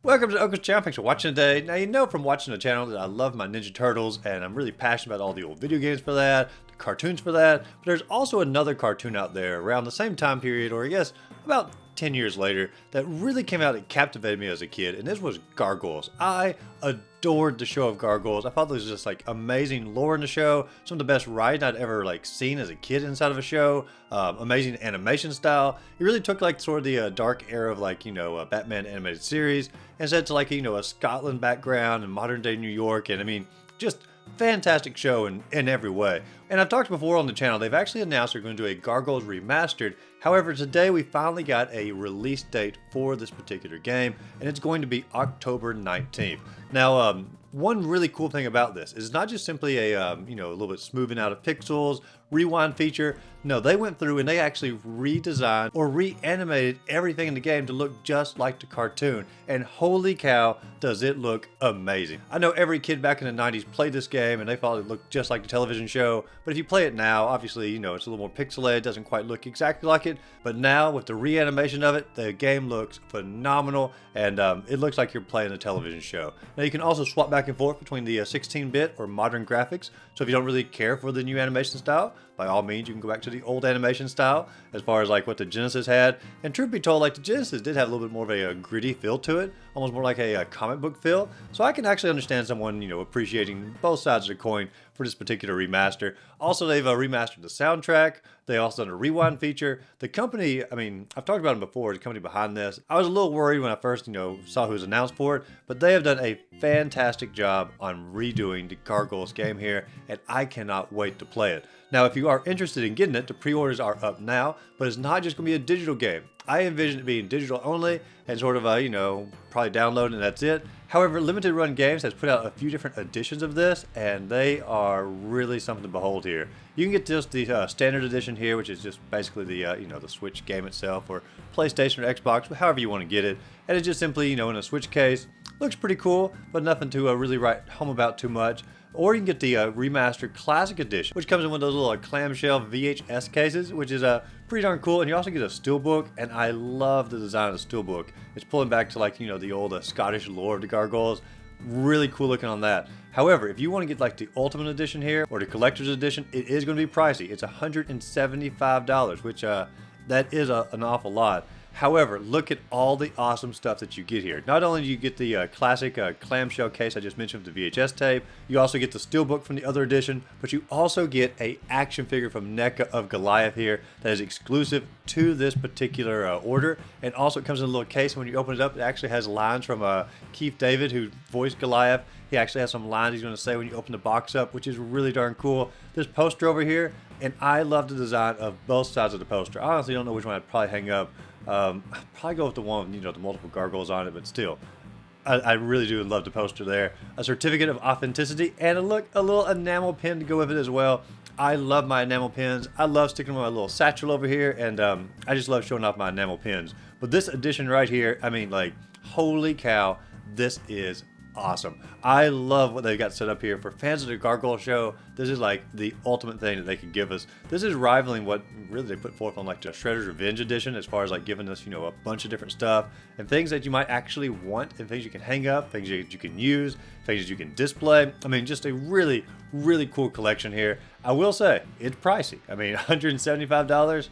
Welcome to Uncle's Channel. Thanks for watching today. Now, you know from watching the channel that I love my Ninja Turtles, and I'm really passionate about all the old video games for that, the cartoons for that. But there's also another cartoon out there around the same time period, or I guess about 10 years later, that really came out and captivated me as a kid, and this was Gargoyles. I adored the show of Gargoyles. I thought there was just like amazing lore in the show, some of the best writing I'd ever seen as a kid inside of a show, amazing animation style. It really took like sort of the dark era of a Batman animated series and set to a Scotland background and modern day New York, and I mean, just fantastic show in every way. And I've talked before on the channel, they've actually announced they're going to do a Gargoyles Remastered. However, today we finally got a release date for this particular game, and it's going to be October 19th. Now, one really cool thing about this is it's not just simply a little bit smoothing out of pixels, rewind feature. No, they went through and they actually redesigned or reanimated everything in the game to look just like the cartoon. And holy cow, does it look amazing. I know every kid back in the 90s played this game and they thought it looked just like the television show. But if you play it now, obviously, it's a little more pixelated, doesn't quite look exactly like it. But now with the reanimation of it, the game looks phenomenal, and it looks like you're playing a television show. Now you can also swap back and forth between the 16-bit or modern graphics. So if you don't really care for the new animation style, by all means, you can go back to the old animation style as far as what the Genesis had. And truth be told, the Genesis did have a little bit more of a gritty feel to it, almost more like a comic book feel. So I can actually understand someone, appreciating both sides of the coin for this particular remaster. Also, they've remastered the soundtrack. They also done a rewind feature. The company, I've talked about them before, the company behind this. I was a little worried when I first, saw who was announced for it, but they have done a fantastic job on redoing the Gargoyles game here, and I cannot wait to play it. Now, if you are interested in getting it, the pre-orders are up now, but it's not just going to be a digital game. I envision it being digital only and sort of, probably download and that's it. However, Limited Run Games has put out a few different editions of this, and they are really something to behold here. You can get just the standard edition here, which is just basically the, the Switch game itself, or PlayStation or Xbox, however you want to get it. And it's just simply, in a Switch case. Looks pretty cool, but nothing to really write home about too much. Or you can get the remastered classic edition, which comes in one of those little clamshell VHS cases, which is pretty darn cool. And you also get a steelbook, and I love the design of the steelbook. It's pulling back to the old Scottish lore of the Gargoyles. Really cool looking on that. However, if you want to get the Ultimate Edition here or the Collector's Edition, it is going to be pricey. It's $175, which that is an awful lot. However, look at all the awesome stuff that you get here. Not only do you get the classic clamshell case I just mentioned with the VHS tape, you also get the steelbook from the other edition, but you also get a action figure from NECA of Goliath here that is exclusive to this particular order. And also it comes in a little case, and when you open it up, it actually has lines from Keith David, who voiced Goliath. He actually has some lines he's going to say when you open the box up, which is really darn cool. This poster over here, and I love the design of both sides of the poster. I honestly don't know which one I'd probably hang up. I'd probably go with the one with, the multiple gargoyles on it, but still, I really do love the poster there. A certificate of authenticity, and a little enamel pin to go with it as well. I love my enamel pins. I love sticking them in my little satchel over here, and I just love showing off my enamel pins. But this edition right here, holy cow, this is awesome. I love what they've got set up here. For fans of the Gargoyle show, this is the ultimate thing that they could give us. This is rivaling what really they put forth on the Shredder's Revenge edition, as far as giving us a bunch of different stuff and things that you might actually want, and things you can hang up, things that you can use, things that you can display. Just a really, really cool collection here. I will say it's pricey. $175.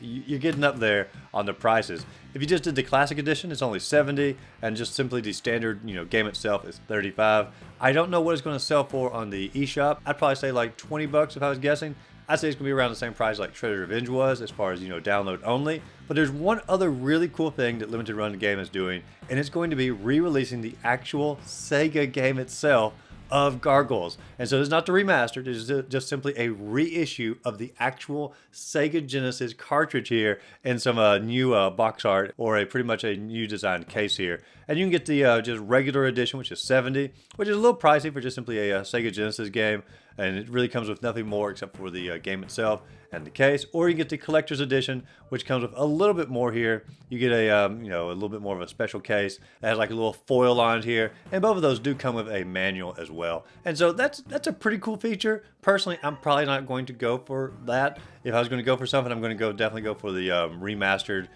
You're getting up there on the prices. If you just did the classic edition, it's only $70, and just simply the standard, game itself is $35. I don't know what it's going to sell for on the eShop. I'd probably say $20 if I was guessing. I'd say it's going to be around the same price like Shredder's Revenge was, as far as, download only. But there's one other really cool thing that Limited Run Game is doing, and it's going to be re-releasing the actual Sega game itself of Gargoyles. And so it's not the remastered, it's just simply a reissue of the actual Sega Genesis cartridge here, and some new box art, or pretty much a new designed case here. And you can get the just regular edition, which is $70, which is a little pricey for just simply a Sega Genesis game, and it really comes with nothing more except for the game itself and the case. Or you get the collector's edition, which comes with a little bit more here. You get a little bit more of a special case that has a little foil on it here, and both of those do come with a manual as well. And so that's a pretty cool feature. Personally, I'm probably not going to go for that. If I was going to go for something, I'm going to definitely go for the remastered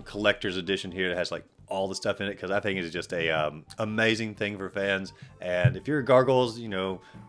collector's edition here that has all the stuff in it because I think it is just a amazing thing for fans. And if you're a Gargoyles,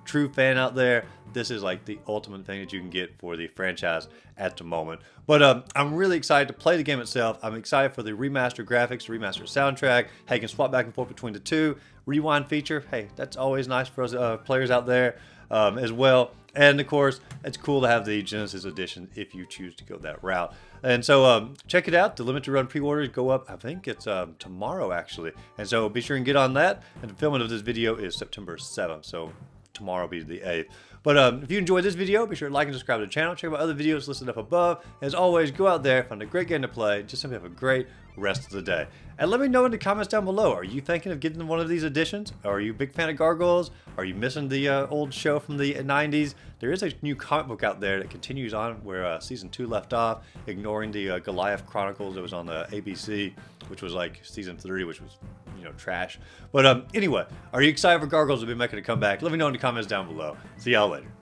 true fan out there, this is like the ultimate thing that you can get for the franchise at the moment. But I'm really excited to play the game itself. I'm excited for the remastered graphics, remastered soundtrack. Hey, you can swap back and forth between the two. Rewind feature, hey, that's always nice for us players out there as well. And of course, it's cool to have the Genesis edition if you choose to go that route. And so check it out. The limited run pre-orders go up, I think it's tomorrow actually. And so be sure and get on that. And the filming of this video is September 7th. So tomorrow will be the 8th. But if you enjoyed this video, be sure to like and subscribe to the channel. Check out other videos listed up above. As always, go out there, find a great game to play. Just simply have a great rest of the day. And let me know in the comments down below. Are you thinking of getting one of these editions? Are you a big fan of Gargoyles? Are you missing the old show from the 90s? There is a new comic book out there that continues on where season 2 left off, ignoring the Goliath Chronicles that was on the ABC, which was like season 3, which was trash. But anyway, are you excited for Gargoyles to be making a comeback? Let me know in the comments down below. See y'all later.